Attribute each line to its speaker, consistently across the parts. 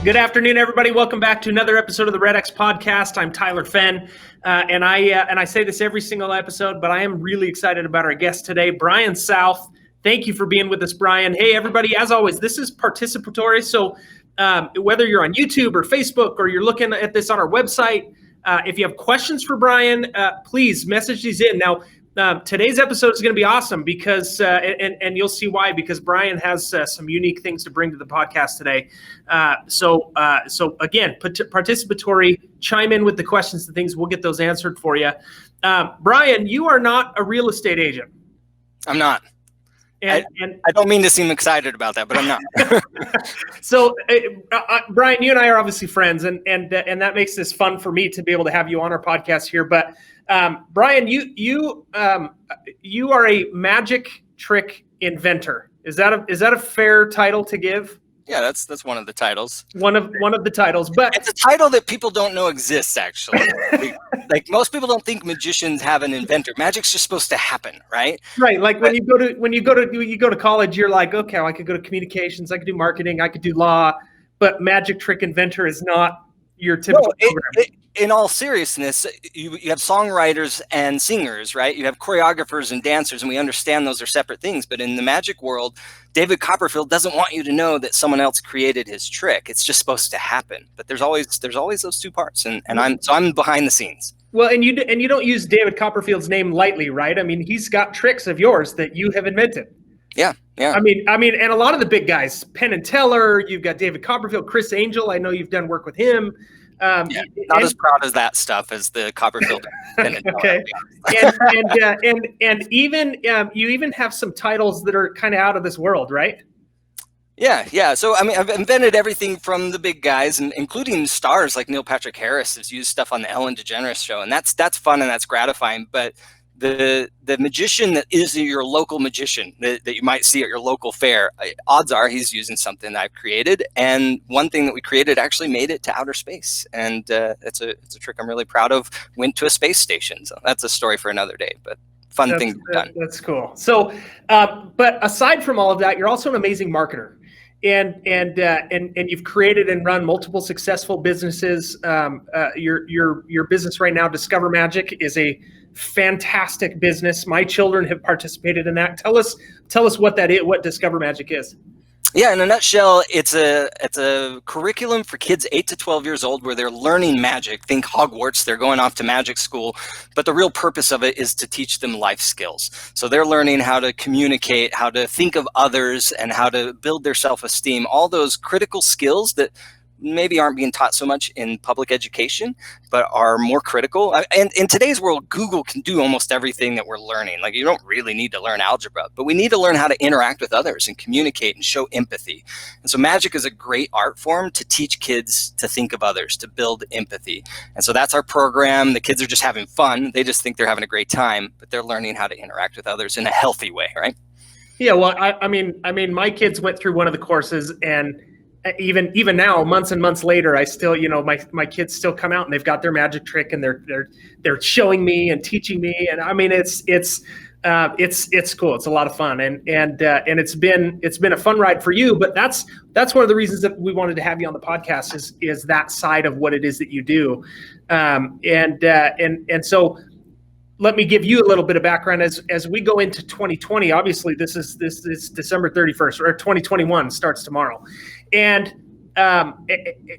Speaker 1: Good afternoon, everybody. Welcome back to another episode of the REDX podcast. I'm Tyler Fenn, and I say this every single episode, but I am really excited about our guest today, Brian South. Thank you for being with us, Brian. Hey, everybody. As always, this is participatory, so whether you're on YouTube or Facebook or you're looking at this on our website, if you have questions for Brian, please message these in. Now, today's episode is going to be awesome because, and you'll see why, because Brian has some unique things to bring to the podcast today. So again, participatory, chime in with the questions and things. We'll get those answered for you. Brian, you are not a real estate agent.
Speaker 2: I'm not.
Speaker 1: And
Speaker 2: I don't mean to seem excited about that, but I'm not.
Speaker 1: So, Brian, you and I are obviously friends, and that makes this fun for me to be able to have you on our podcast here. But Brian, you are a magic trick inventor. Is that a fair title to give?
Speaker 2: Yeah, that's one of the titles.
Speaker 1: One of the titles, but
Speaker 2: it's a title that people don't know exists. Actually, like most people don't think magicians have an inventor. Magic's just supposed to happen, right?
Speaker 1: Right. Like when you go to college, you're like, okay, well, I could go to communications, I could do marketing, I could do law, but magic trick inventor is not your typical program.
Speaker 2: In all seriousness, you have songwriters and singers, right? You have choreographers and dancers, and we understand those are separate things. But in the magic world, David Copperfield doesn't want you to know that someone else created his trick. It's just supposed to happen. But there's always those two parts, and I'm behind the scenes.
Speaker 1: Well, and you don't use David Copperfield's name lightly, right? I mean, he's got tricks of yours that you have invented.
Speaker 2: Yeah.
Speaker 1: I mean, and a lot of the big guys, Penn and Teller, you've got David Copperfield, Chris Angel. I know you've done work with him.
Speaker 2: Not as proud as that stuff as the Copperfield.
Speaker 1: Okay, and even you even have some titles that are kind of out of this world, right?
Speaker 2: Yeah. So I mean, I've invented everything from the big guys, and including stars like Neil Patrick Harris has used stuff on the Ellen DeGeneres show, and that's fun and that's gratifying. But the magician that is your local magician that you might see at your local fair, odds are he's using something that I've created. And one thing that we created actually made it to outer space. And it's a trick I'm really proud of. Went to a space station. So that's a story for another day, but fun thing to be done.
Speaker 1: That's cool. So, but aside from all of that, you're also an amazing marketer. And you've created and run multiple successful businesses. Your business right now, Discover Magic, is a fantastic business. My children have participated in that. Tell us what that is, what Discover Magic is.
Speaker 2: Yeah, in a nutshell, it's a curriculum for kids 8 to 12 years old where they're learning magic. Think Hogwarts, they're going off to magic school, but the real purpose of it is to teach them life skills. So they're learning how to communicate, how to think of others, and how to build their self-esteem, all those critical skills that maybe aren't being taught so much in public education, but are more critical. And in today's world, Google can do almost everything that we're learning. Like, you don't really need to learn algebra, but we need to learn how to interact with others and communicate and show empathy. And so magic is a great art form to teach kids to think of others, to build empathy. And so that's our program. The kids are just having fun. They just think they're having a great time, but they're learning how to interact with others in a healthy way, right?
Speaker 1: Yeah, well, I mean, my kids went through one of the courses, and even now, months and months later, I still, my kids still come out and they've got their magic trick and they're showing me and teaching me. And I mean, it's cool. It's a lot of fun. And it's been a fun ride for you, but that's one of the reasons that we wanted to have you on the podcast is that side of what it is that you do. And so let me give you a little bit of background as we go into 2020. Obviously, this is December 31st, or 2021 starts tomorrow. And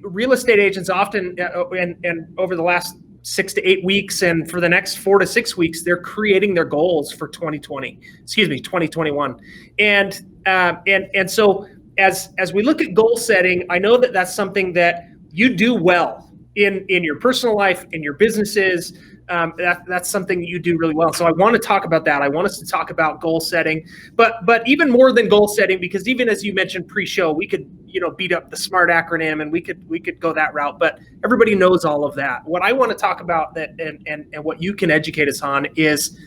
Speaker 1: real estate agents often, and over the last 6 to 8 weeks, and for the next 4 to 6 weeks, they're creating their goals for 2021. And so as we look at goal setting, I know that that's something that you do well in your personal life, in your businesses. That's something that you do really well. So I want to talk about that. I want us to talk about goal setting, but even more than goal setting, because even as you mentioned pre-show, we could, beat up the SMART acronym and we could go that route, but everybody knows all of that. What I want to talk about and what you can educate us on is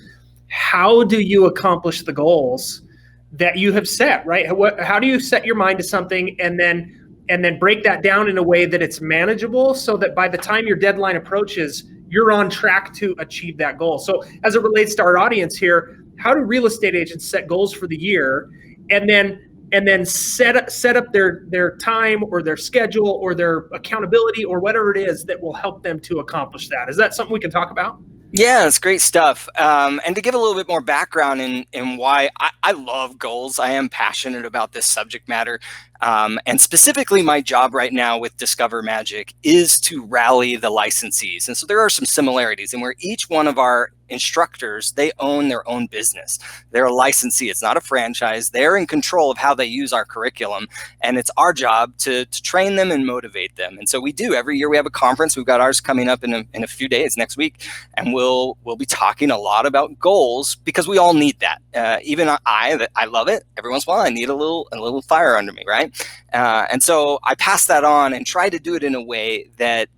Speaker 1: how do you accomplish the goals that you have set, right? How do you set your mind to something and then break that down in a way that it's manageable so that by the time your deadline approaches, you're on track to achieve that goal. So as it relates to our audience here, how do real estate agents set goals for the year? And then and then set up their time or their schedule or their accountability or whatever it is that will help them to accomplish that. Is that something we can talk about?
Speaker 2: Yeah, it's great stuff. And to give a little bit more background in why I love goals, I am passionate about this subject matter. And specifically, my job right now with Discover Magic is to rally the licensees. And so there are some similarities in where each one of our instructors, they own their own business. They're a licensee. It's not a franchise. They're in control of how they use our curriculum. And it's our job to train them and motivate them. And so we do. Every year we have a conference. We've got ours coming up in a few days, next week. And we'll be talking a lot about goals because we all need that. Even I love it. Every once in a while, I need a little fire under me, right? And so I pass that on and try to do it in a way that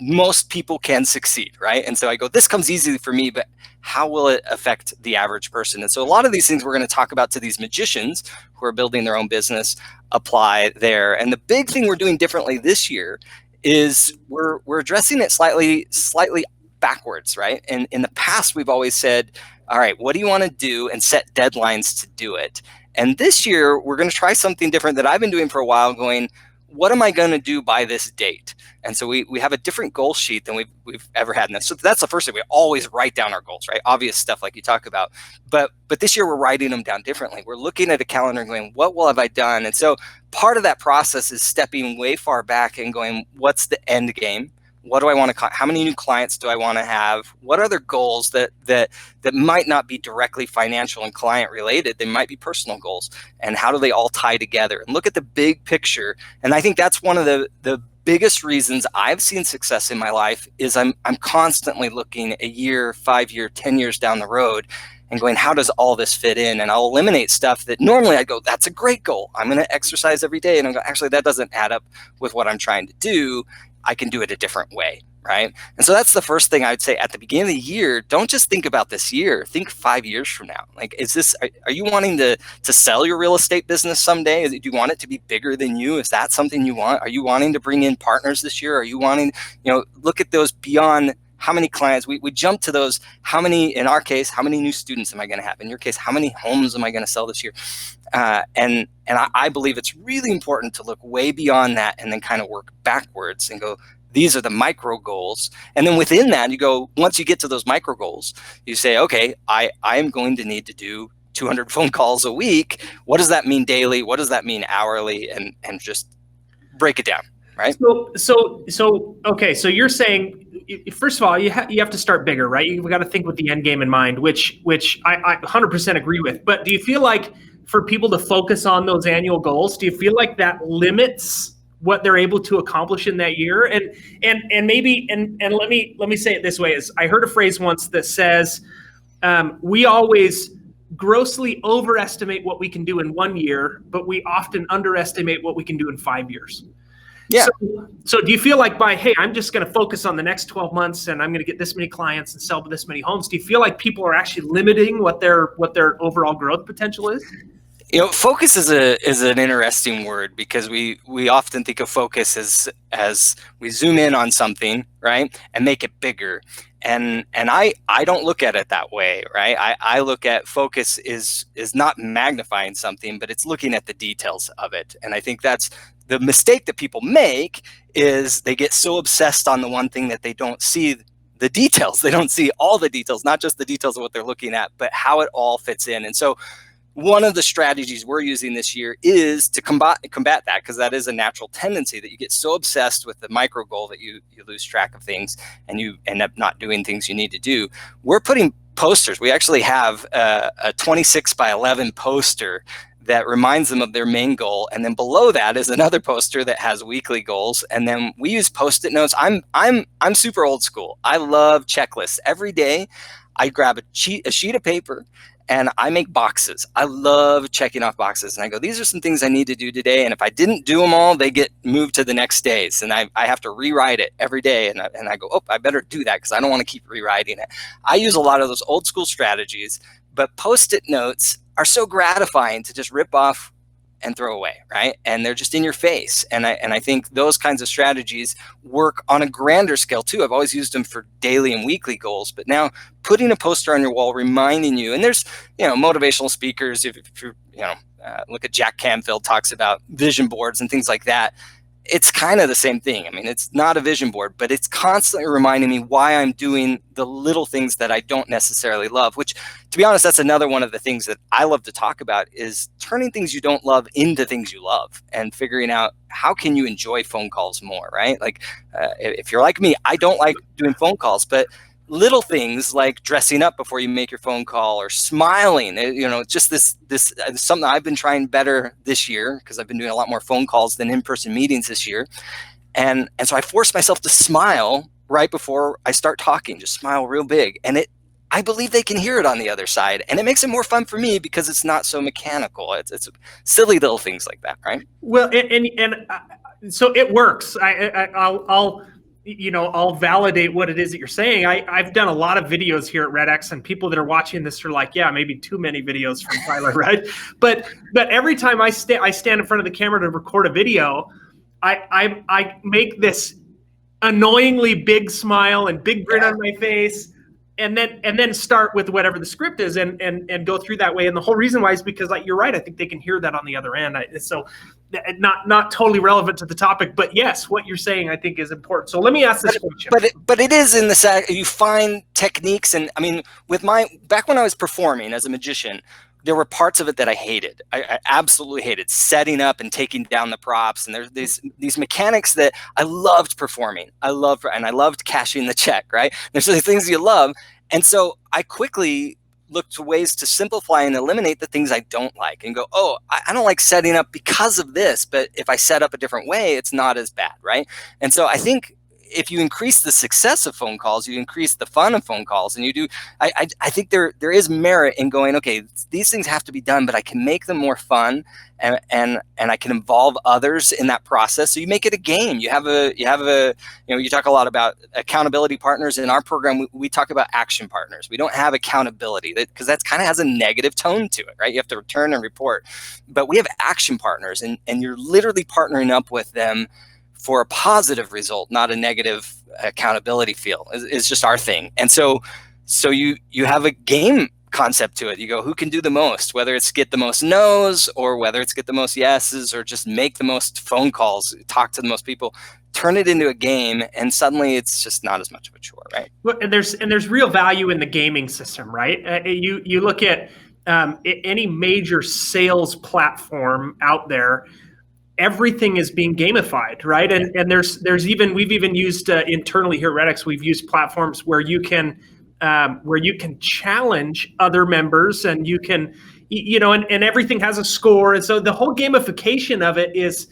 Speaker 2: most people can succeed, right? And so I go, this comes easily for me, but how will it affect the average person? And so a lot of these things we're going to talk about to these magicians who are building their own business apply there. And the big thing we're doing differently this year is we're addressing it slightly backwards, right? And in the past, we've always said, all right, what do you want to do, and set deadlines to do it. And this year, we're going to try something different that I've been doing for a while, going, what am I going to do by this date? And so we have a different goal sheet than we've ever had. And so that's the first thing. We always write down our goals, right? Obvious stuff like you talk about. But this year, we're writing them down differently. We're looking at a calendar and going, what will have I done? And so part of that process is stepping way far back and going, what's the end game? What do I want to, how many new clients do I want to have? What are other goals that might not be directly financial and client related? They might be personal goals. And how do they all tie together? And look at the big picture. And I think that's one of the biggest reasons I've seen success in my life is I'm constantly looking a year, 5 year, 10 years down the road and going, how does all this fit in? And I'll eliminate stuff that normally I go, that's a great goal. I'm going to exercise every day. And I go, actually, that doesn't add up with what I'm trying to do. I can do it a different way, right? And so that's the first thing I would say at the beginning of the year. Don't just think about this year. Think 5 years from now. Like, are you wanting to sell your real estate business someday? Do you want it to be bigger than you? Is that something you want? Are you wanting to bring in partners this year? Are you wanting, look at those beyond how many clients. We jump to those, how many, in our case, how many new students am I going to have? In your case, how many homes am I going to sell this year? And I believe it's really important to look way beyond that and then kind of work backwards and go, these are the micro goals. And then within that, you go, once you get to those micro goals, you say, okay, I am going to need to do 200 phone calls a week. What does that mean daily? What does that mean hourly? And just break it down, right?
Speaker 1: Okay, so you're saying, first of all, you have to start bigger, right? You've got to think with the end game in mind, which I 100% agree with. But do you feel like for people to focus on those annual goals, do you feel like that limits what they're able to accomplish in that year? And maybe let me say it this way: is I heard a phrase once that says, we always grossly overestimate what we can do in 1 year, but we often underestimate what we can do in 5 years.
Speaker 2: Yeah.
Speaker 1: So do you feel like hey, I'm just going to focus on the next 12 months and I'm going to get this many clients and sell this many homes? Do you feel like people are actually limiting what their overall growth potential is?
Speaker 2: Focus is an interesting word because we often think of focus as we zoom in on something, right, and make it bigger. And I don't look at it that way, right? I look at focus is not magnifying something, but it's looking at the details of it. And I think that's the mistake that people make, is they get so obsessed on the one thing that they don't see the details. They don't see all the details, not just the details of what they're looking at, but how it all fits in. And so one of the strategies we're using this year is to combat that, because that is a natural tendency that you get so obsessed with the micro goal that you lose track of things and you end up not doing things you need to do. We're putting posters. We actually have a 26 by 11 poster that reminds them of their main goal, and then below that is another poster that has weekly goals. And then we use Post-it notes. I'm super old school. I love checklists. Every day I grab a sheet of paper and I make boxes. I love checking off boxes. And I go, these are some things I need to do today. And if I didn't do them all, they get moved to the next days. And I have to rewrite it every day. And I go, I better do that because I don't want to keep rewriting it. I use a lot of those old school strategies, but Post-it notes are so gratifying to just rip off and throw away, right? And they're just in your face. And I think those kinds of strategies work on a grander scale too. I've always used them for daily and weekly goals, but now putting a poster on your wall reminding you, and there's, motivational speakers, if you're, look at Jack Canfield talks about vision boards and things like that. It's kind of the same thing. I mean, it's not a vision board, but it's constantly reminding me why I'm doing the little things that I don't necessarily love, which, to be honest, that's another one of the things that I love to talk about, is turning things you don't love into things you love and figuring out how can you enjoy phone calls more, right? Like if you're like me, I don't like doing phone calls, but little things like dressing up before you make your phone call or smiling, just this something I've been trying better this year, because I've been doing a lot more phone calls than in-person meetings this year. And so I force myself to smile right before I start talking, just smile real big. And I believe they can hear it on the other side. And it makes it more fun for me because it's not so mechanical. It's silly little things like that, right?
Speaker 1: Well, so it works. I'll validate what it is that you're saying. I've done a lot of videos here at REDX, and people that are watching this are like, yeah, maybe too many videos from Tyler, right? But every time I stand in front of the camera to record a video, I make this annoyingly big smile and big grin on my face, and then start with whatever the script is and go through that way. And the whole reason why is because, like, you're right. I think they can hear that on the other end. So not totally relevant to the topic, but yes, what you're saying I think is important. So let me ask this question.
Speaker 2: But it is in the you find techniques, and I mean, back when I was performing as a magician, there were parts of it that I hated. I absolutely hated setting up and taking down the props. And there's these mechanics that I loved performing. I loved cashing the check, right? There's these things you love. And so I quickly looked to ways to simplify and eliminate the things I don't like and go, oh, I don't like setting up because of this, but if I set up a different way, it's not as bad, right? And so I think if you increase the success of phone calls, you increase the fun of phone calls, and you do. I think there is merit in going, okay, these things have to be done, but I can make them more fun, and I can involve others in that process. So you make it a game. You talk a lot about accountability partners. In our program, we talk about action partners. We don't have accountability because that kind of has a negative tone to it, right? You have to return and report, but we have action partners, and you're literally partnering up with them for a positive result, not a negative accountability feel. It's just our thing. And so you have a game concept to it. You go, who can do the most, whether it's get the most no's or whether it's get the most yeses or just make the most phone calls, talk to the most people, turn it into a game, and suddenly it's just not as much of a chore, right?
Speaker 1: Well, and there's real value in the gaming system, right? You look at any major sales platform out there, everything is being gamified, right? And we've even used internally here at REDX, we've used platforms where you can challenge other members, and you can, and everything has a score. And so the whole gamification of it is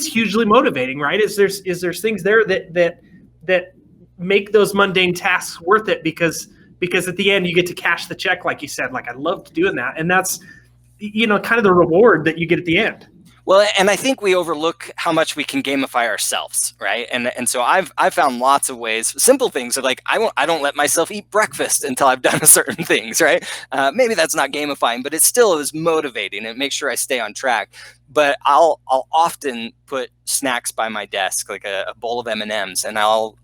Speaker 1: hugely motivating, right? There's things there that make those mundane tasks worth it because at the end you get to cash the check, like you said. Like, I loved doing that, and that's kind of the reward that you get at the end.
Speaker 2: Well, and I think we overlook how much we can gamify ourselves, right? And so I've found lots of ways, simple things like I don't let myself eat breakfast until I've done certain things, right? Maybe that's not gamifying, but it still is motivating and makes sure I stay on track. But I'll often put snacks by my desk, like a bowl of M&Ms, and I'll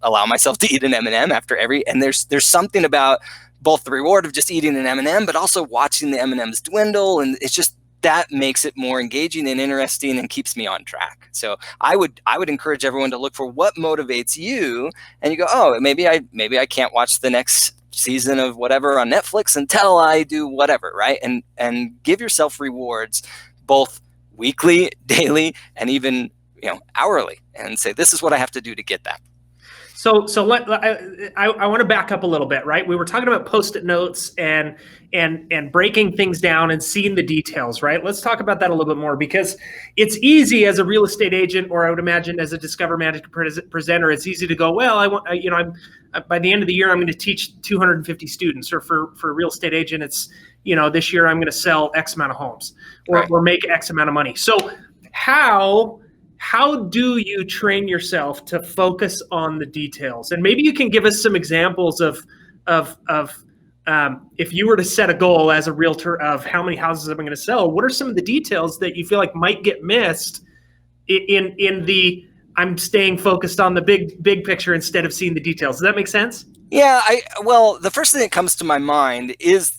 Speaker 2: allow myself to eat an M&M after and there's something about both the reward of just eating an M&M, but also watching the M&Ms dwindle, and it's just, that makes it more engaging and interesting and keeps me on track. So I would encourage everyone to look for what motivates you, and you go, oh, maybe I can't watch the next season of whatever on Netflix until I do whatever, right? And give yourself rewards both weekly, daily, and even hourly, and say, this is what I have to do to get that.
Speaker 1: So I want to back up a little bit, right? We were talking about Post-it notes and breaking things down and seeing the details, right? Let's talk about that a little bit more, because it's easy as a real estate agent, or I would imagine as a Discover Magic presenter, it's easy to go, well, I'm by the end of the year, I'm going to teach 250 students, or for a real estate agent, it's, this year I'm going to sell X amount of homes or make X amount of money. So how do you train yourself to focus on the details? And maybe you can give us some examples of if you were to set a goal as a realtor of how many houses am I going to sell, what are some of the details that you feel like might get missed in the I'm staying focused on the big picture instead of seeing the details? Does that make sense?
Speaker 2: Yeah, well, the first thing that comes to my mind is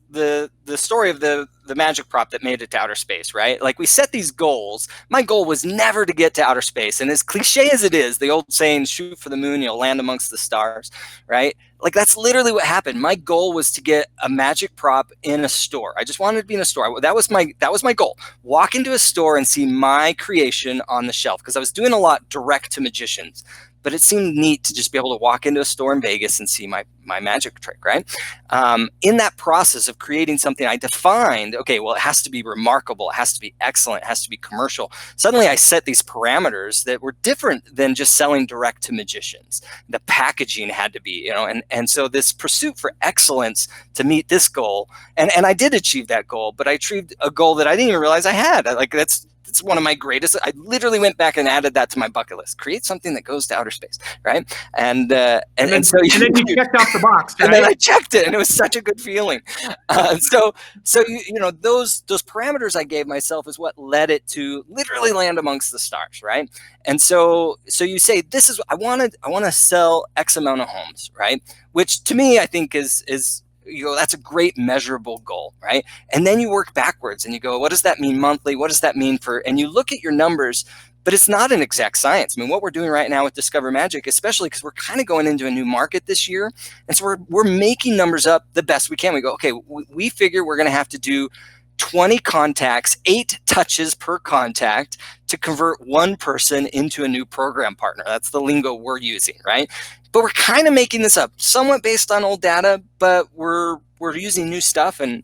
Speaker 2: the story of the magic prop that made it to outer space, right? Like we set these goals. My goal was never to get to outer space, and as cliche as it is, the old saying "shoot for the moon, you'll land amongst the stars," right? Like that's literally what happened. My goal was to get a magic prop in a store. I just wanted to be in a store. That was my goal. Walk into a store and see my creation on the shelf, because I was doing a lot direct to magicians. But it seemed neat to just be able to walk into a store in Vegas and see my magic trick, right? In that process of creating something, I defined, okay, well, it has to be remarkable, it has to be excellent, it has to be commercial. Suddenly I set these parameters that were different than just selling direct to magicians. The packaging had to be, and so this pursuit for excellence to meet this goal, and I did achieve that goal, but I achieved a goal that I didn't even realize I had. Like it's one of my greatest. I literally went back and added that to my bucket list. Create something that goes to outer space, right? And then you
Speaker 1: checked off the box, right?
Speaker 2: And then I checked it, and it was such a good feeling. So those parameters I gave myself is what led it to literally land amongst the stars, right? And so you say, this is I want to sell X amount of homes, right? Which to me I think is that's a great measurable goal, right? And then you work backwards and you go, what does that mean monthly? What does that mean and you look at your numbers, but it's not an exact science. I mean, what we're doing right now with Discover Magic, especially because we're kind of going into a new market this year. And so we're making numbers up the best we can. We go, okay, we figure we're going to have to do 20 contacts, 8 touches per contact to convert one person into a new program partner. That's the lingo we're using, right? But we're kind of making this up, somewhat based on old data, but we're using new stuff, and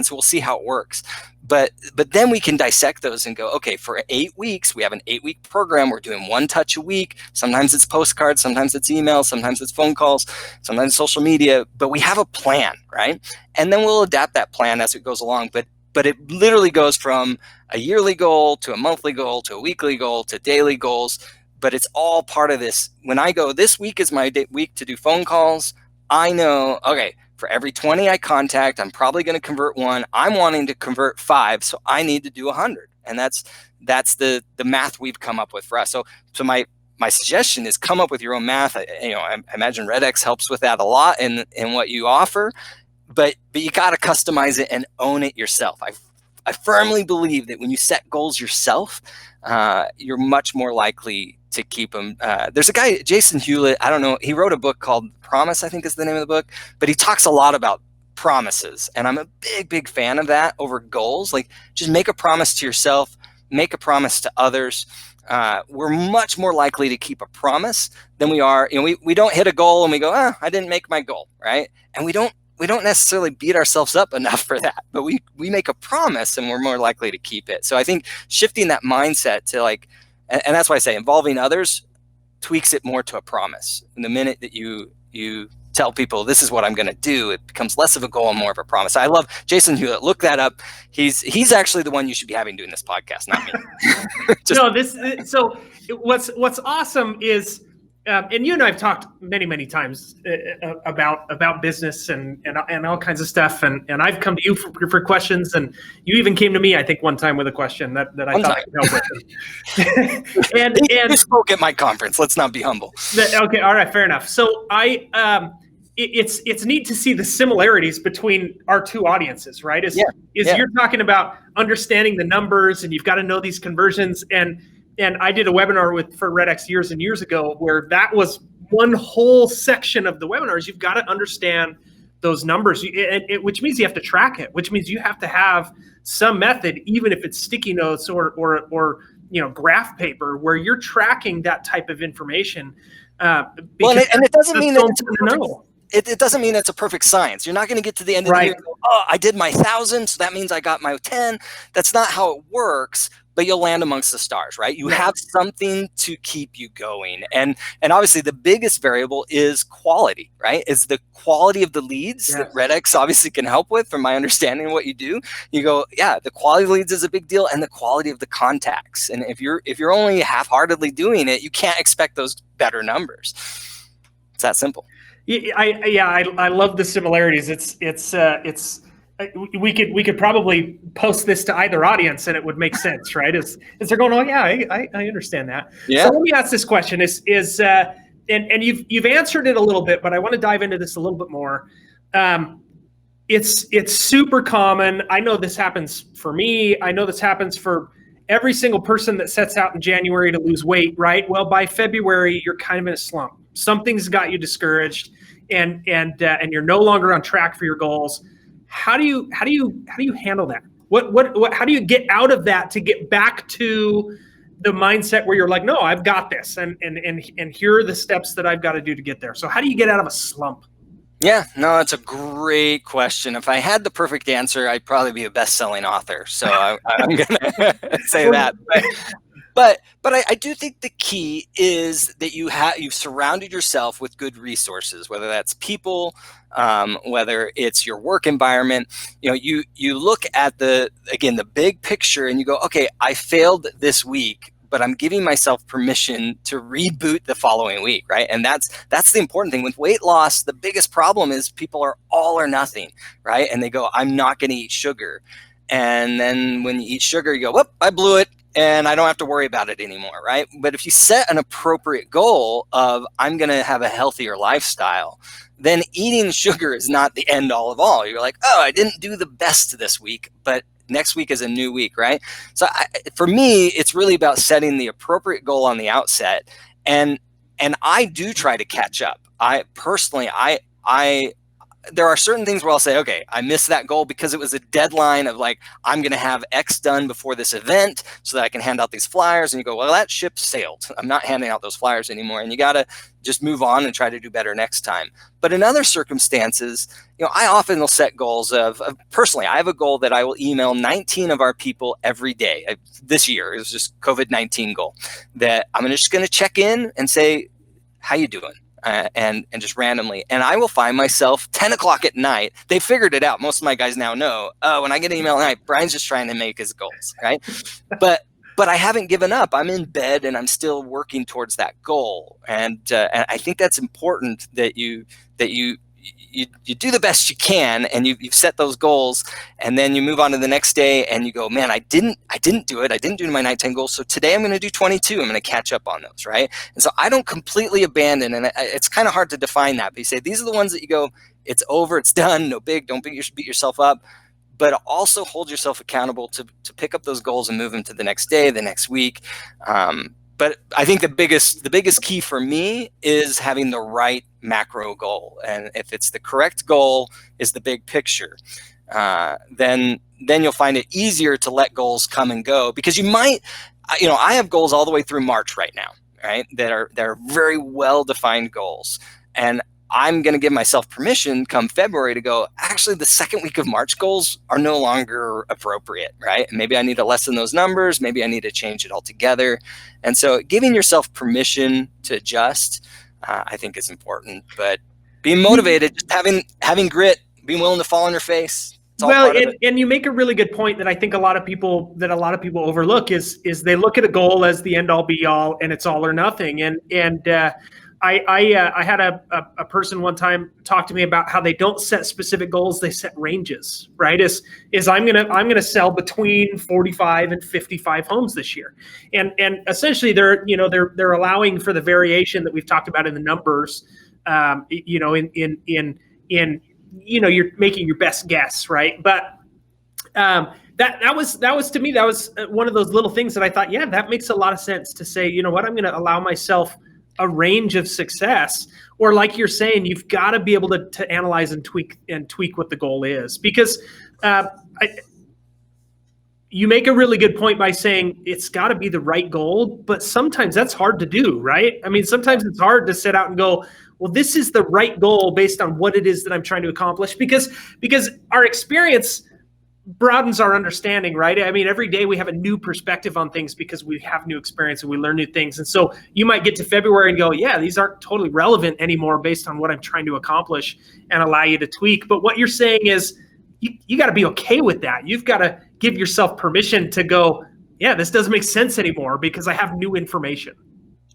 Speaker 2: so we'll see how it works. But then we can dissect those and go, okay, for 8 weeks, we have an 8-week program. We're doing 1 touch a week. Sometimes it's postcards, sometimes it's emails, sometimes it's phone calls, sometimes social media. But we have a plan, right? And then we'll adapt that plan as it goes along. But it literally goes from a yearly goal to a monthly goal to a weekly goal to daily goals. But it's all part of this. When I go, this week is my week to do phone calls, I know, okay, for every 20 I contact, I'm probably going to convert 1. I'm wanting to convert 5, so I need to do 100. And that's the math we've come up with for us. So my suggestion is come up with your own math. I imagine REDX helps with that a lot in what you offer, but you got to customize it and own it yourself. I firmly believe that when you set goals yourself, you're much more likely to keep them. There's a guy, Jason Hewlett, I don't know, he wrote a book called Promise, I think is the name of the book, but he talks a lot about promises. And I'm a big fan of that over goals. Like just make a promise to yourself, make a promise to others. We're much more likely to keep a promise than we are, we don't hit a goal and we go, I didn't make my goal, right? And we don't necessarily beat ourselves up enough for that, but we make a promise and we're more likely to keep it. So I think shifting that mindset to and that's why I say involving others tweaks it more to a promise. And the minute that you tell people this is what I'm going to do, it becomes less of a goal and more of a promise. I love Jason Hewlett. Look that up. He's actually the one you should be having doing this podcast, not me.
Speaker 1: So what's awesome is, and you and I have talked many times about business and all kinds of stuff, and I've come to you for questions, and you even came to me, I think, one time with a question that I thought I could help with. and
Speaker 2: you spoke at my conference. Let's not be humble.
Speaker 1: Okay, all right, fair enough. So it's neat to see the similarities between our two audiences, right? You're talking about understanding the numbers, and you've got to know these conversions, and I did a webinar for REDX years and years ago where that was one whole section of the webinars. You've got to understand those numbers, which means you have to track it, which means you have to have some method, even if it's sticky notes or graph paper, where you're tracking that type of information.
Speaker 2: It doesn't mean that it doesn't mean it's a perfect science. You're not going to get to the end of the year and go, I did my 1,000, so that means I got my 10. That's not how it works. But you'll land amongst the stars, right? You have something to keep you going. And obviously the biggest variable is quality, right? It's the quality of the leads that REDX obviously can help with, from my understanding of what you do. You go, the quality of leads is a big deal, and the quality of the contacts. And if you're only half-heartedly doing it, you can't expect those better numbers. It's that simple.
Speaker 1: I love the similarities. It's we could probably post this to either audience and it would make sense, right? Is they're going, I understand that.
Speaker 2: Yeah.
Speaker 1: So let me ask this question: and you've answered it a little bit, but I want to dive into this a little bit more. It's super common. I know this happens for me. I know this happens for every single person that sets out in January to lose weight, right? Well, by February, you're kind of in a slump. Something's got you discouraged, and you're no longer on track for your goals. How do you handle that? What how do you get out of that to get back to the mindset where you're like, no, I've got this, and here are the steps that I've got to do to get there. So how do you get out of a slump?
Speaker 2: Yeah, no, that's a great question. If I had the perfect answer, I'd probably be a best-selling author. So I'm going to say that. But I do think the key is that you've surrounded yourself with good resources, whether that's people, whether it's your work environment. You look at the big picture and you go, okay, I failed this week, but I'm giving myself permission to reboot the following week, right? And that's the important thing. With weight loss, the biggest problem is people are all or nothing, right? And they go, I'm not going to eat sugar. And then when you eat sugar, you go, whoop, I blew it, and I don't have to worry about it anymore, right? But if you set an appropriate goal of, I'm going to have a healthier lifestyle, then eating sugar is not the end all of all. You're like, oh, I didn't do the best this week, but next week is a new week, right? So for me, it's really about setting the appropriate goal on the outset. And I do try to catch up. I personally, there are certain things where I'll say, okay, I missed that goal because it was a deadline of like, I'm going to have X done before this event so that I can hand out these flyers. And you go, well, that ship sailed. I'm not handing out those flyers anymore. And you got to just move on and try to do better next time. But in other circumstances, I often will set goals of personally, I have a goal that I will email 19 of our people every day. This year, it was just COVID-19 goal that I'm just going to check in and say, how you doing? And just randomly. And I will find myself 10 o'clock at night. They figured it out. Most of my guys now know, when I get an email at night, Brian's just trying to make his goals, right? But I haven't given up. I'm in bed and I'm still working towards that goal. And I think that's important that you do the best you can, and you've set those goals, and then you move on to the next day and you go, man, I didn't do it. I didn't do my night 10 goals. So today I'm going to do 22. I'm going to catch up on those, right? And so I don't completely abandon, and it's kind of hard to define that, but you say, these are the ones that you go, it's over, it's done, no big, don't beat yourself up, but also hold yourself accountable to pick up those goals and move them to the next day, the next week. But I think the biggest key for me is having the right macro goal. And if it's the correct goal is the big picture, then you'll find it easier to let goals come and go, because you might, I have goals all the way through March right now, right? That are very well-defined goals. And I'm going to give myself permission come February to go, actually, the second week of March goals are no longer appropriate, right? And maybe I need to lessen those numbers. Maybe I need to change it altogether. And so giving yourself permission to adjust, I think is important. But being motivated, just having grit, being willing to fall on your face.
Speaker 1: Well, and you make a really good point that I think a lot of people overlook is they look at a goal as the end all be all, and it's all or nothing. I had a person one time talk to me about how they don't set specific goals; they set ranges. Right? Is I'm gonna sell between 45 and 55 homes this year, and essentially they're allowing for the variation that we've talked about in the numbers. You're making your best guess, right? But that was to me, that was one of those little things that I thought, yeah, that makes a lot of sense to say, you know what, I'm going to allow myself a range of success. Or like you're saying, you've got to be able to analyze and tweak what the goal is, because you make a really good point by saying it's got to be the right goal, but sometimes that's hard to do, right? I mean, sometimes it's hard to set out and go, well, this is the right goal based on what it is that I'm trying to accomplish, because our experience broadens our understanding, right? I mean, every day we have a new perspective on things because we have new experience and we learn new things. And so you might get to February and go, yeah, these aren't totally relevant anymore based on what I'm trying to accomplish, and allow you to tweak. But what you're saying is you got to be okay with that. You've got to give yourself permission to go, yeah, this doesn't make sense anymore because I have new information.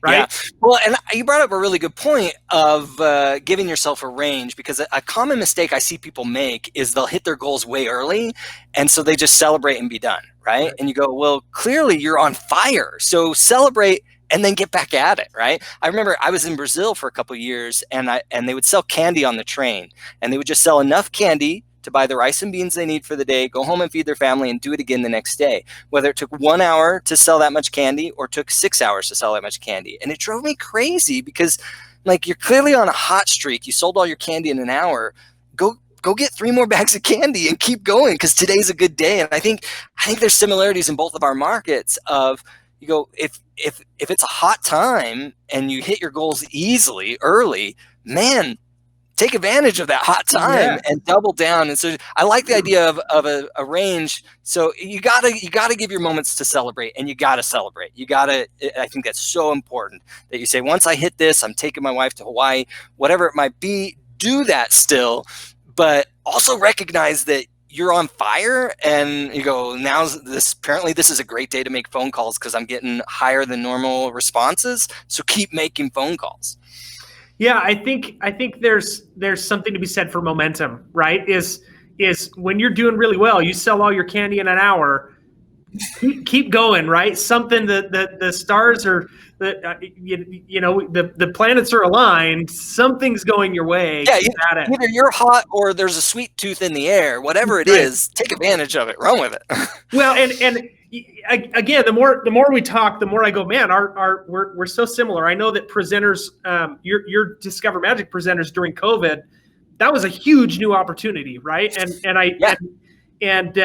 Speaker 1: Right.
Speaker 2: Yeah. Well, and you brought up a really good point of giving yourself a range, because a common mistake I see people make is they'll hit their goals way early, and so they just celebrate and be done. Right. And you go, well, clearly you're on fire. So celebrate and then get back at it, right? I remember I was in Brazil for a couple of years, and they would sell candy on the train, and they would just sell enough candy to buy the rice and beans they need for the day, go home and feed their family, and do it again the next day. Whether it took 1 hour to sell that much candy or took 6 hours to sell that much candy. And it drove me crazy because, like, you're clearly on a hot streak. You sold all your candy in an hour. Go get 3 more bags of candy and keep going, because today's a good day. And I think there's similarities in both of our markets of, you go, if it's a hot time and you hit your goals easily early, man, take advantage of that hot time and double down. And so I like the idea of a range. So you gotta give your moments to celebrate, and you gotta celebrate. I think that's so important that you say, once I hit this, I'm taking my wife to Hawaii, whatever it might be, do that still, but also recognize that you're on fire, and you go, apparently this is a great day to make phone calls because I'm getting higher than normal responses. So keep making phone calls.
Speaker 1: Yeah, I think there's something to be said for momentum, right? Is when you're doing really well, you sell all your candy in an hour, keep going, right? Something the stars are, the planets are aligned. Something's going your way.
Speaker 2: Yeah, either you're hot or there's a sweet tooth in the air. Whatever it is, take advantage of it. Run with it.
Speaker 1: Well, and again, the more we talk, the more I go, man, we're so similar. I know that presenters, your Discover Magic presenters during COVID, that was a huge new opportunity, right? And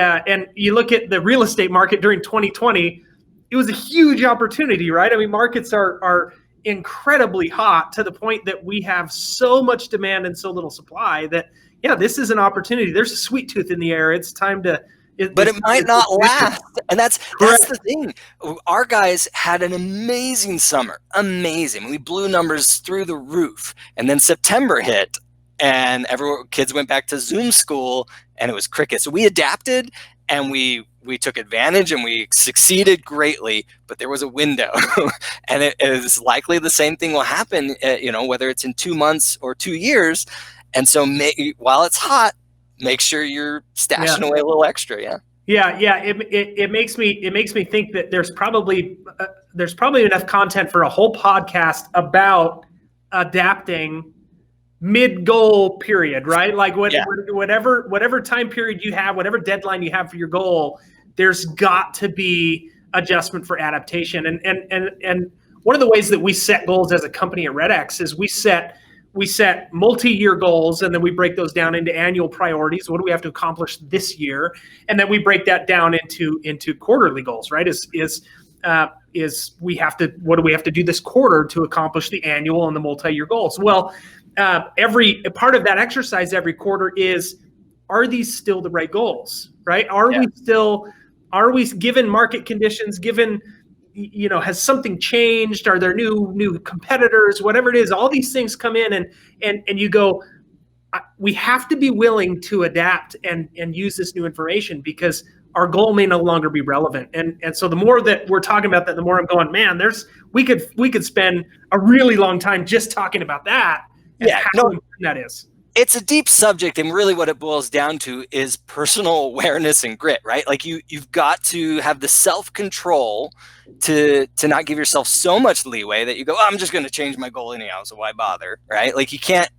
Speaker 1: you look at the real estate market during 2020, it was a huge opportunity, right? I mean, markets are incredibly hot to the point that we have so much demand and so little supply that, yeah, this is an opportunity. There's a sweet tooth in the air. It's time to.
Speaker 2: But it might not last. And that's the thing. Our guys had an amazing summer. Amazing. We blew numbers through the roof. And then September hit, and kids went back to Zoom school, and it was crickets. So we adapted, and we took advantage, and we succeeded greatly, but there was a window. And it is likely the same thing will happen, whether it's in 2 months or 2 years. And so while it's hot, make sure you're stashing away a little extra.
Speaker 1: Yeah. It makes me think that there's probably enough content for a whole podcast about adapting mid-goal period, right? Like whatever time period you have, whatever deadline you have for your goal, there's got to be adjustment for adaptation. And one of the ways that we set goals as a company at REDX is we set multi-year goals, and then we break those down into annual priorities. What do we have to accomplish this year? And then we break that down into quarterly goals, right? What do we have to do this quarter to accomplish the annual and the multi-year goals? Well, every part of that exercise every quarter is, are these still the right goals, right? Are we given market conditions, has something changed? Are there new competitors? Whatever it is, all these things come in, and you go, we have to be willing to adapt and use this new information, because our goal may no longer be relevant. And so the more that we're talking about that, the more I'm going, man, we could spend a really long time just talking about that. And how important that is.
Speaker 2: It's a deep subject, and really what it boils down to is personal awareness and grit, right? Like you've got to have the self-control to not give yourself so much leeway that you go, I'm just going to change my goal anyhow, so why bother, right? Like you can't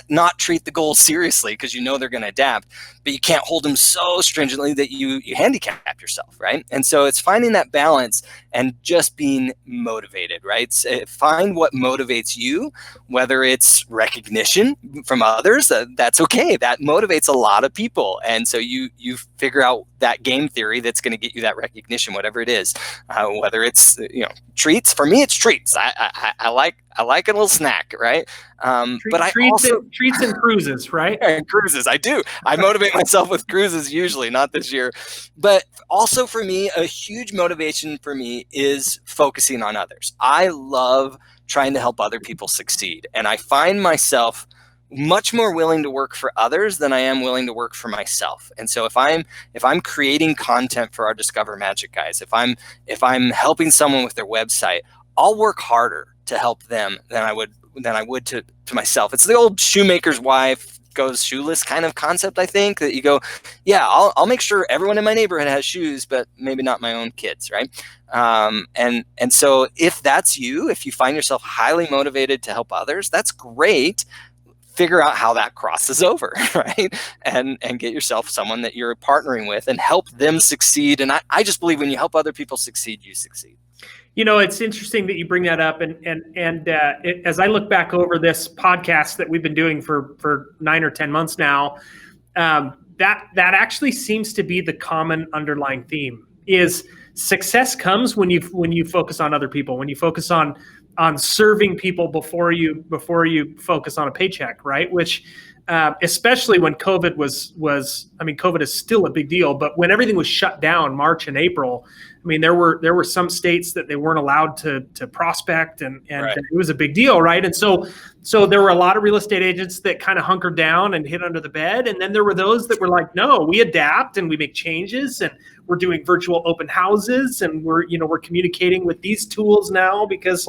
Speaker 2: not treat the goal seriously because you know they're going to adapt, but you can't hold them so stringently that you handicap yourself, right? And so it's finding that balance and just being motivated, right? Find what motivates you, whether it's recognition from others, that's okay. That motivates a lot of people. And so you figure out that game theory that's going to get you that recognition, whatever it is, whether it's treats. For me, it's treats. I like a little snack, right?
Speaker 1: Treats and cruises, right?
Speaker 2: And cruises, I do. I motivate myself with cruises usually, not this year. But also for me, a huge motivation for me is focusing on others. I love trying to help other people succeed, and I find myself much more willing to work for others than I am willing to work for myself. And so if I'm creating content for our Discover Magic guys, if I'm helping someone with their website, I'll work harder to help them than I would to myself. It's the old shoemaker's wife, goes shoeless kind of concept. I think that you go, yeah, I'll make sure everyone in my neighborhood has shoes, but maybe not my own kids, right? And so if that's you, if you find yourself highly motivated to help others, that's great. Figure out how that crosses over, right? And get yourself someone that you're partnering with and help them succeed. And I just believe when you help other people succeed, you succeed.
Speaker 1: You know, it's interesting that you bring that up. As I look back over this podcast that we've been doing for 9 or 10 months now, that actually seems to be the common underlying theme is success comes when you focus on other people, when you focus on serving people before you focus on a paycheck, right? Which especially when COVID was, I mean, COVID is still a big deal, but when everything was shut down March and April, I mean, there were some states that they weren't allowed to prospect, and
Speaker 2: Right.
Speaker 1: it was a big deal, right? And so there were a lot of real estate agents that kind of hunkered down and hid under the bed, and then there were those that were like, no, we adapt and we make changes, and we're doing virtual open houses, and we're communicating with these tools now because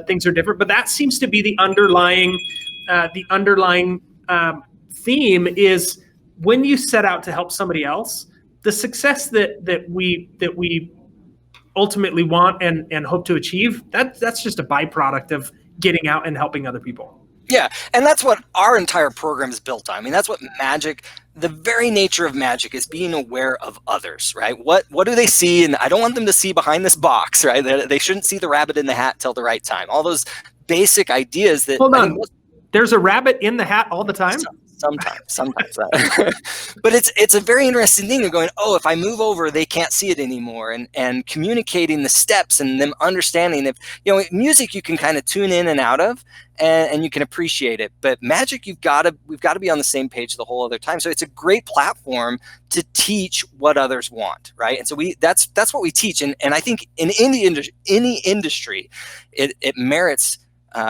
Speaker 1: things are different. But that seems to be the underlying theme is when you set out to help somebody else, the success that we ultimately want and hope to achieve, that's just a byproduct of getting out and helping other people.
Speaker 2: Yeah, and that's what our entire program is built on. I mean, that's what magic, the very nature of magic is being aware of others, right? What do they see? And I don't want them to see behind this box, right? They shouldn't see the rabbit in the hat till the right time. All those basic ideas that—
Speaker 1: Hold on. There's a rabbit in the hat all the time?
Speaker 2: Sometimes. But it's a very interesting thing of going, oh, if I move over, they can't see it anymore. And communicating the steps and them understanding. If music you can kind of tune in and out of, and you can appreciate it. But magic, we've got to be on the same page the whole other time. So it's a great platform to teach what others want, right? And so that's what we teach. And I think in any industry, it merits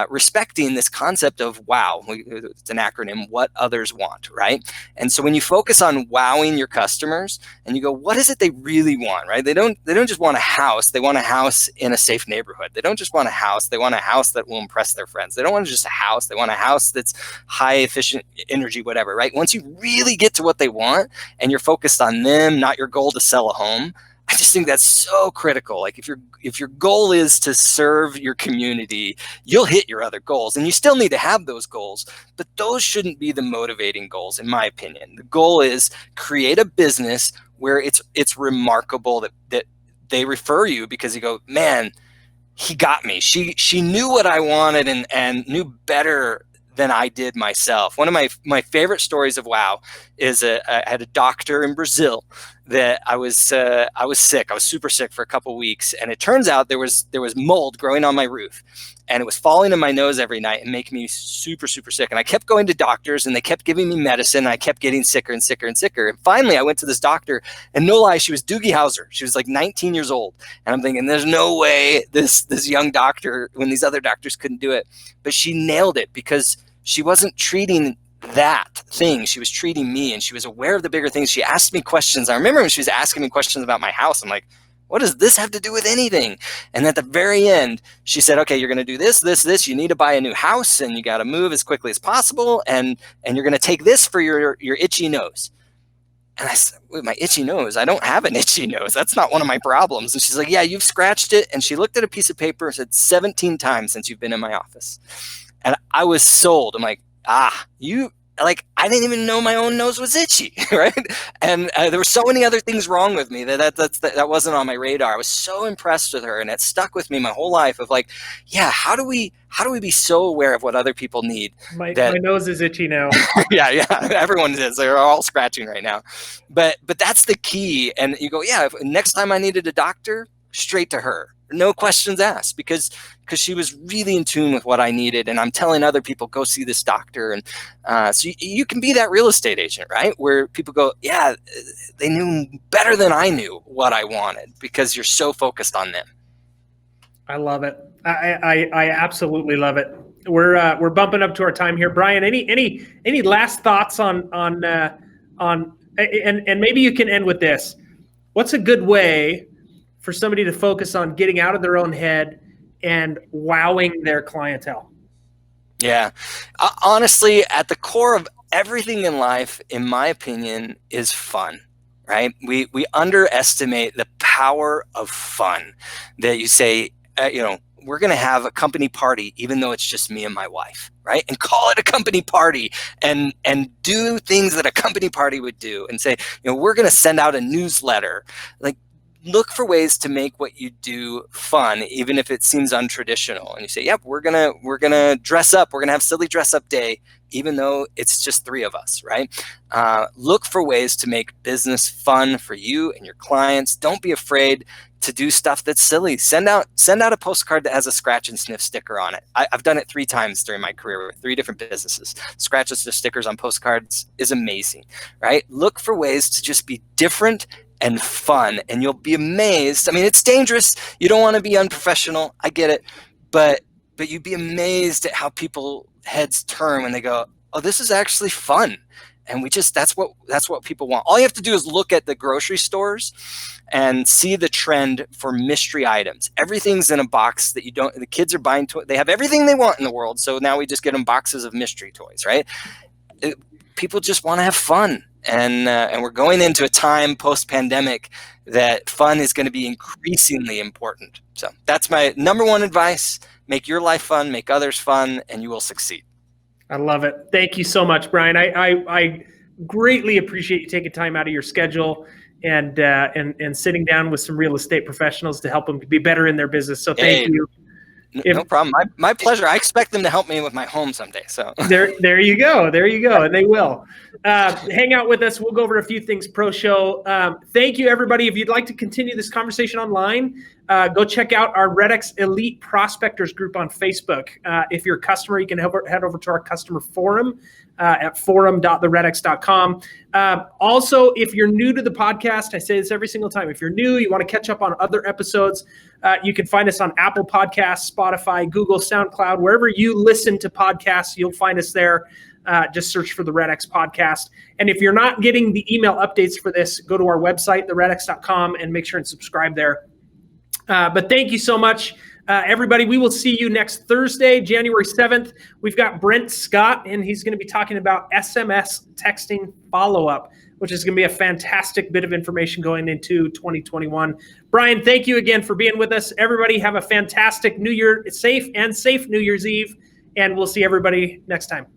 Speaker 2: respecting this concept of wow. It's an acronym, what others want, right? And so when you focus on wowing your customers and you go, what is it they really want, right? They don't just want a house. They want a house in a safe neighborhood. They don't just want a house. They want a house that will impress their friends. They don't want just a house. They want a house that's high efficient energy, whatever, right? Once you really get to what they want and you're focused on them, not your goal to sell a home, I just think that's so critical. Like if your goal is to serve your community, you'll hit your other goals, and you still need to have those goals, but those shouldn't be the motivating goals, in my opinion. The goal is create a business where it's remarkable that they refer you because you go, man, he got me. She knew what I wanted and knew better than I did myself. One of my favorite stories of wow is I had a doctor in Brazil that I was sick. I was super sick for a couple of weeks, and it turns out there was mold growing on my roof, and it was falling in my nose every night and making me super, super sick. And I kept going to doctors, and they kept giving me medicine, and I kept getting sicker and sicker and sicker. And finally, I went to this doctor, and no lie, she was Doogie Howser. She was like 19 years old, and I'm thinking, there's no way this young doctor, when these other doctors couldn't do it, but she nailed it because she wasn't treating that thing. She was treating me, and she was aware of the bigger things. She asked me questions. I remember when she was asking me questions about my house, I'm like, what does this have to do with anything? And at the very end, she said, okay, you're going to do this, this, this. You need to buy a new house, and you got to move as quickly as possible. And you're going to take this for your itchy nose. And I said, wait, my itchy nose? I don't have an itchy nose. That's not one of my problems. And she's like, yeah, you've scratched it. And she looked at a piece of paper and said, 17 times since you've been in my office. And I was sold. I'm like, I didn't even know my own nose was itchy, right? And there were so many other things wrong with me that wasn't on my radar. I was so impressed with her, and it stuck with me my whole life of like, yeah, how do we be so aware of what other people need?
Speaker 1: My nose is itchy now.
Speaker 2: yeah, everyone is. They're all scratching right now. But that's the key. And you go, yeah, next time I needed a doctor, straight to her. No questions asked, because she was really in tune with what I needed. And I'm telling other people, go see this doctor. And so you can be that real estate agent, right? Where people go, yeah, they knew better than I knew what I wanted because you're so focused on them.
Speaker 1: I love it. I absolutely love it. We're bumping up to our time here. Brian, any last thoughts on and maybe you can end with this. What's a good way for somebody to focus on getting out of their own head and wowing their clientele?
Speaker 2: Yeah. Honestly, at the core of everything in life, in my opinion, is fun, right? We underestimate the power of fun. That you say, we're going to have a company party, even though it's just me and my wife, right? And call it a company party, and do things that a company party would do, and say, we're going to send out a newsletter. Like, look for ways to make what you do fun, even if it seems untraditional. And you say, yep, we're gonna dress up. We're gonna have silly dress up day, even though it's just 3 of us, right? Look for ways to make business fun for you and your clients. Don't be afraid to do stuff that's silly. Send out a postcard that has a scratch and sniff sticker on it. I've done it 3 times during my career with 3 different businesses. Scratch and sniff stickers on postcards is amazing, right? Look for ways to just be different and fun, and you'll be amazed. I mean, it's dangerous. You don't want to be unprofessional. I get it, but you'd be amazed at how people heads turn when they go, "Oh, this is actually fun." And that's what people want. All you have to do is look at the grocery stores and see the trend for mystery items. Everything's in a box that the kids are buying. They have everything they want in the world, so now we just get them boxes of mystery toys, right? People just want to have fun. And we're going into a time post-pandemic that fun is going to be increasingly important. So that's my number 1 advice. Make your life fun, make others fun, and you will succeed.
Speaker 1: I love it. Thank you so much, Brian. I greatly appreciate you taking time out of your schedule and sitting down with some real estate professionals to help them be better in their business. So thank you.
Speaker 2: No problem. My pleasure. I expect them to help me with my home someday. So
Speaker 1: there you go. There you go. And they will. Hang out with us. We'll go over a few things pro show. Thank you, everybody. If you'd like to continue this conversation online, go check out our REDX Elite Prospectors group on Facebook. If you're a customer, you can head over to our customer forum at forum.theredx.com. Also, if you're new to the podcast, I say this every single time. If you're new, you want to catch up on other episodes, you can find us on Apple Podcasts, Spotify, Google, SoundCloud, wherever you listen to podcasts, you'll find us there. Just search for the REDX podcast. And if you're not getting the email updates for this, go to our website, theredx.com, and make sure and subscribe there. But thank you so much, everybody. We will see you next Thursday, January 7th. We've got Brent Scott, and he's going to be talking about SMS texting follow-up, which is going to be a fantastic bit of information going into 2021. Brian, thank you again for being with us. Everybody have a fantastic New Year, safe New Year's Eve, and we'll see everybody next time.